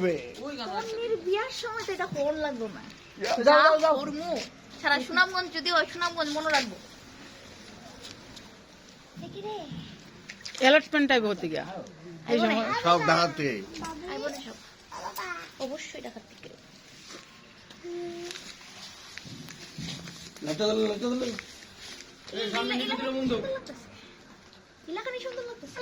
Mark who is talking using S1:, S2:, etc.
S1: হবে।
S2: তোর বিয়ার সময় তো এটা কোন লাগবে না।
S1: যাও যাও।
S2: করমু সারা সুনামগঞ্জ যদি হয় সুনামগঞ্জ মনে রাখবো। দেখি রে
S3: অ্যালটমেন্ট টাইপ হতে গিয়া
S2: আইবো না
S1: সব দেখাতে।
S2: আইবো না সব অবশ্যই দেখার থেকে ইলাকানি সুন্দর লাগতেছে।